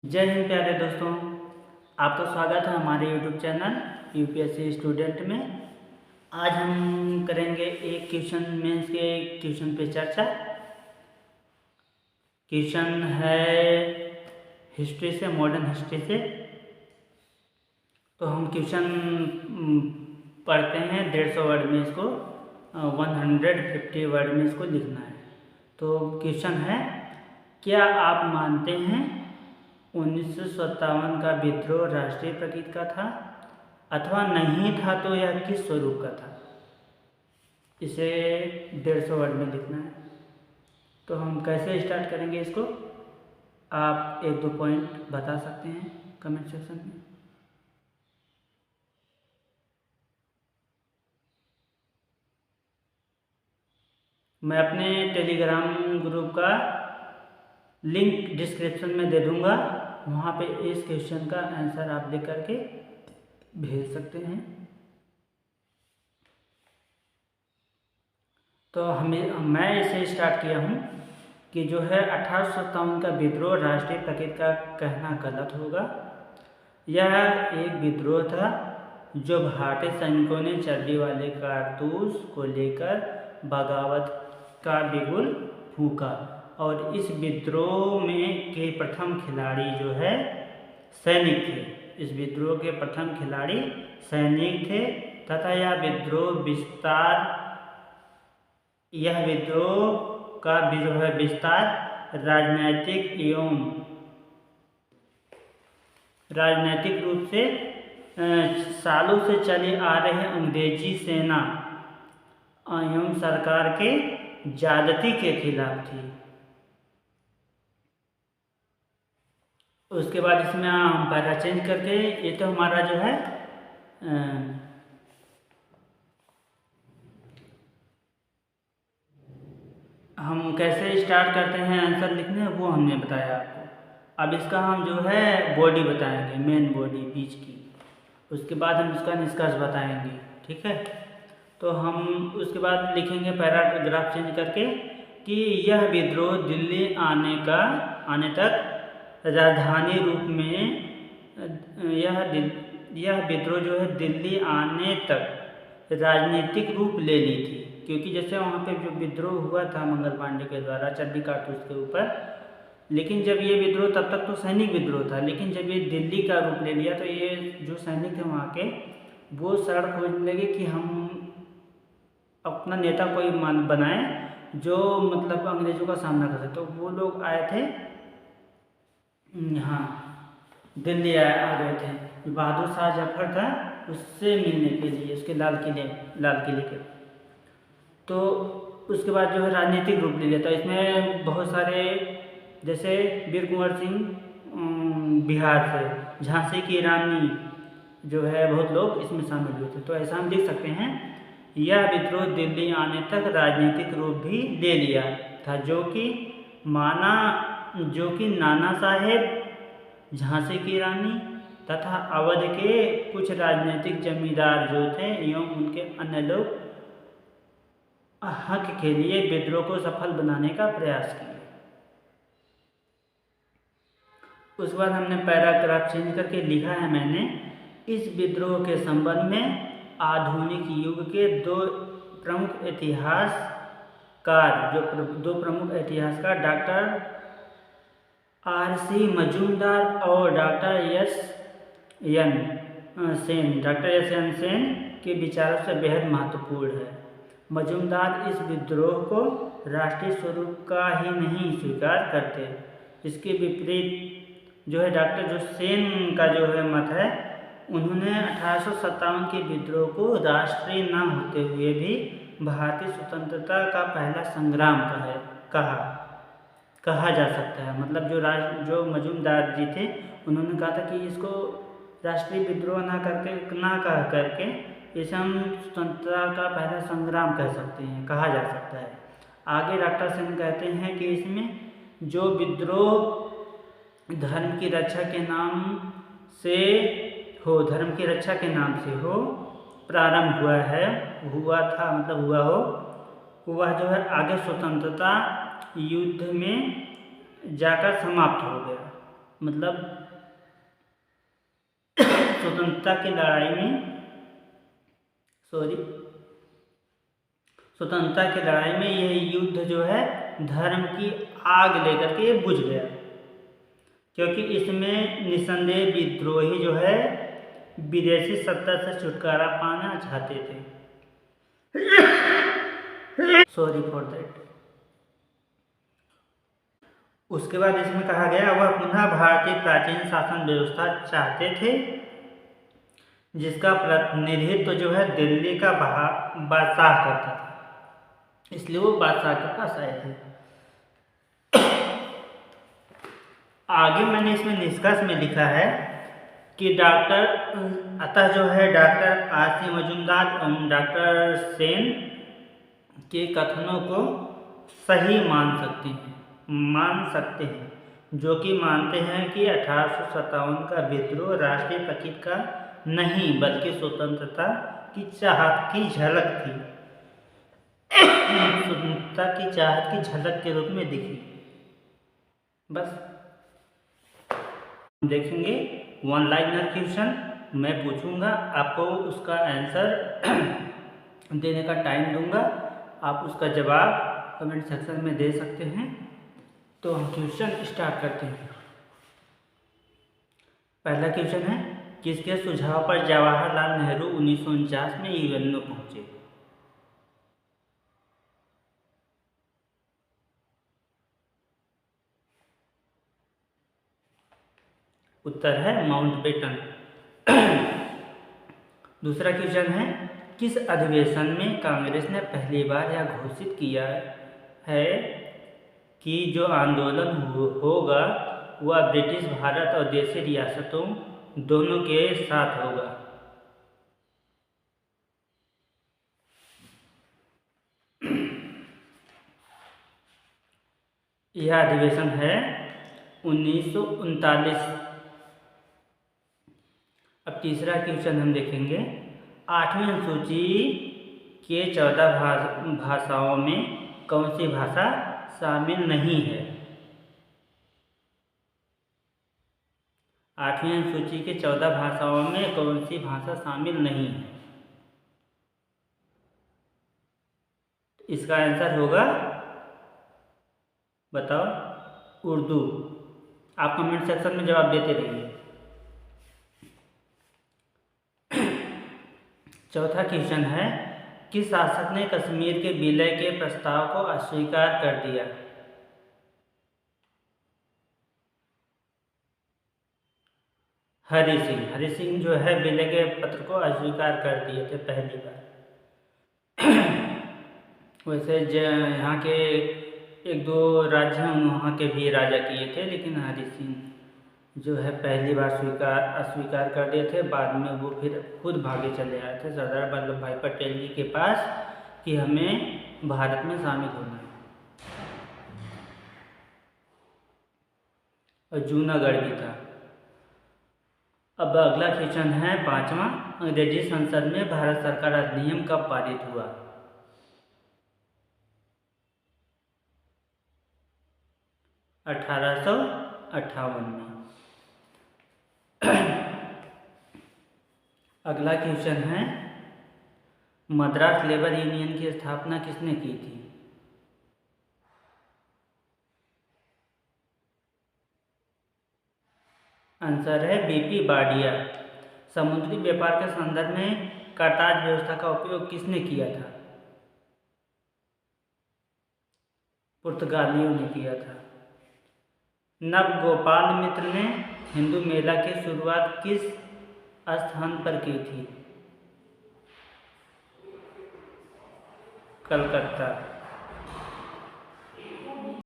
जय हिंद प्यारे दोस्तों। आपका स्वागत है हमारे यूट्यूब चैनल यूपीएससी स्टूडेंट में। आज हम करेंगे एक क्वेश्चन मेंस के क्वेश्चन पे चर्चा। क्वेश्चन है हिस्ट्री से, मॉडर्न हिस्ट्री से। तो हम क्वेश्चन पढ़ते हैं 150 वर्ड में, इसको 150 वर्ड में इसको लिखना है। तो क्वेश्चन है, क्या आप मानते हैं 1957 का विद्रोह राष्ट्रीय प्रकृति का था अथवा नहीं था, तो यह किस स्वरूप का था? इसे 150 वर्ड में लिखना है। तो हम कैसे स्टार्ट करेंगे इसको, आप एक दो पॉइंट बता सकते हैं कमेंट सेक्शन में। मैं अपने टेलीग्राम ग्रुप का लिंक डिस्क्रिप्शन में दे दूंगा, वहाँ पे इस क्वेश्चन का आंसर आप लिख करके भेज सकते हैं। तो मैं इसे स्टार्ट किया हूँ कि जो है 1857 का विद्रोह राष्ट्रीय प्रकृति का कहना गलत होगा। यह एक विद्रोह था जो भारतीय सैनिकों ने चर्बी वाले कारतूस को लेकर बगावत का बिगुल फूंका, और इस विद्रोह में के प्रथम खिलाड़ी जो है सैनिक थे। इस विद्रोह के प्रथम खिलाड़ी सैनिक थे तथा यह विद्रोह का जो है विस्तार राजनैतिक रूप से सालों से चले आ रहे अंग्रेजी सेना एवं सरकार के ज्यादती के खिलाफ थी। उसके बाद इसमें हम पैरा चेंज करके, ये तो हमारा जो है हम कैसे स्टार्ट करते हैं आंसर लिखने, वो हमने बताया आपको। अब इसका हम जो है बॉडी बताएंगे, मेन बॉडी बीच की। उसके बाद हम इसका निष्कर्ष बताएंगे, ठीक है। तो हम उसके बाद लिखेंगे पैराग्राफ चेंज करके कि यह विद्रोह दिल्ली आने तक राजधानी रूप में यह विद्रोह जो है दिल्ली आने तक राजनीतिक रूप ले ली थी। क्योंकि जैसे वहाँ पे जो विद्रोह हुआ था मंगल पांडे के द्वारा चर्बी कारतूस के ऊपर, लेकिन जब ये विद्रोह, तब तक तो सैनिक विद्रोह था, लेकिन जब ये दिल्ली का रूप ले लिया तो ये जो सैनिक थे वहाँ के, वो शरण खोजने लगे कि हम अपना नेता कोई बनाए जो मतलब अंग्रेजों का सामना कर सके। तो वो लोग आए थे यहाँ दिल्ली आ गए थे। जो बहादुर शाह जफर था उससे मिलने के लिए, उसके लाल किले के। तो उसके बाद जो है राजनीतिक रूप ले लिया था। इसमें बहुत सारे, जैसे वीर कुंवर सिंह बिहार से, झांसी की रानी जो है, बहुत लोग इसमें शामिल हुए थे। तो ऐसा हम लिख सकते हैं, यह विद्रोह दिल्ली आने तक राजनीतिक रूप भी ले लिया था, जो कि नाना साहेब, झांसी की रानी तथा अवध के कुछ राजनीतिक जमींदार जो थे एवं उनके अन्य लोग हक के लिए विद्रोह को सफल बनाने का प्रयास किया। उस बाद हमने पैराग्राफ चेंज करके लिखा है मैंने, इस विद्रोह के संबंध में आधुनिक युग के दो प्रमुख इतिहासकार डॉक्टर R.C. मजूमदार और डॉक्टर एस.एन. सेन के विचारों से बेहद महत्वपूर्ण है। मजूमदार इस विद्रोह को राष्ट्रीय स्वरूप का ही नहीं स्वीकार करते। इसके विपरीत जो है डॉक्टर जो सेन का जो है मत है, उन्होंने 1857 के विद्रोह को राष्ट्रीय न होते हुए भी भारतीय स्वतंत्रता का पहला संग्राम कहा जा सकता है। मतलब जो मजूमदार जी थे, उन्होंने कहा था कि इसको राष्ट्रीय विद्रोह ना कह करके इसे हम स्वतंत्रता का पहला संग्राम कह सकते हैं, कहा जा सकता है। आगे डॉक्टर सेन कहते हैं कि इसमें जो विद्रोह धर्म की रक्षा के नाम से हो प्रारंभ हुआ जो है आगे स्वतंत्रता युद्ध में जाकर समाप्त हो गया। मतलब स्वतंत्रता की लड़ाई में स्वतंत्रता की लड़ाई में यह युद्ध जो है धर्म की आग लेकर के बुझ गया, क्योंकि इसमें निसंदेह विद्रोही जो है विदेशी सत्ता से छुटकारा पाना चाहते थे। Sorry for that. उसके बाद इसमें कहा गया वह पुनः भारतीय प्राचीन शासन व्यवस्था चाहते थे, जिसका प्रतिनिधित्व जो है दिल्ली का बादशाह करता था, इसलिए वो बादशाह के पास आए थे। आगे मैंने इसमें निष्कर्ष में लिखा है कि अतः जो है डॉक्टर आर.सी. मजूमदार एवं डॉक्टर सेन के कथनों को सही मान सकते हैं, जो कि मानते हैं कि 1857 का विद्रोह राष्ट्रीय प्रकृति का नहीं बल्कि स्वतंत्रता की चाहत की झलक थी। स्वतंत्रता की चाहत की झलक के रूप में दिखी। बस देखेंगे वन लाइनर क्वेश्चन मैं पूछूंगा, आपको उसका आंसर देने का टाइम दूंगा, आप उसका जवाब कमेंट सेक्शन में दे सकते हैं। तो हम क्वेश्चन स्टार्ट करते हैं। पहला क्वेश्चन है, किसके सुझाव पर जवाहरलाल नेहरू 1949 में यूएनओ पहुंचे? उत्तर है माउंटबेटन। दूसरा क्वेश्चन है, किस अधिवेशन में कांग्रेस ने पहली बार यह घोषित किया है कि जो आंदोलन होगा वह ब्रिटिश भारत और देशी रियासतों दोनों के साथ होगा? यह अधिवेशन है 1939। अब तीसरा क्वेश्चन हम देखेंगे, 8वीं अनुसूची के 14 भाषाओं में कौन सी भाषा शामिल नहीं है? 8वीं अनुसूची के 14 भाषाओं में कौन सी भाषा शामिल नहीं है? इसका आंसर होगा, बताओ, उर्दू। आप कमेंट सेक्शन में जवाब देते रहिए। चौथा क्वेश्चन है, किस शासक ने कश्मीर के विलय के प्रस्ताव को अस्वीकार कर दिया? हरि सिंह जो है विलय के पत्र को अस्वीकार कर दिए थे पहली बार। वैसे यहाँ के एक दो राज्य हैं वहाँ के भी राजा किए थे, लेकिन हरि सिंह जो है पहली बार अस्वीकार कर दिए थे। बाद में वो फिर खुद भागे चले आए थे सरदार वल्लभ भाई पटेल जी के पास कि हमें भारत में शामिल होना है, और जूनागढ़ भी था। अब अगला क्वेश्चन है 5वां, अंग्रेजी संसद में भारत सरकार अधिनियम कब पारित हुआ? (1858) में। अगला क्वेश्चन है, मद्रास लेबर यूनियन की स्थापना किसने की थी? आंसर है बीपी बाडिया। समुद्री व्यापार के संदर्भ में करताज व्यवस्था का उपयोग किसने किया था? पुर्तगालियों ने किया था। नवगोपाल मित्र ने हिंदू मेला की शुरुआत किस स्थान पर की थी? कलकत्ता।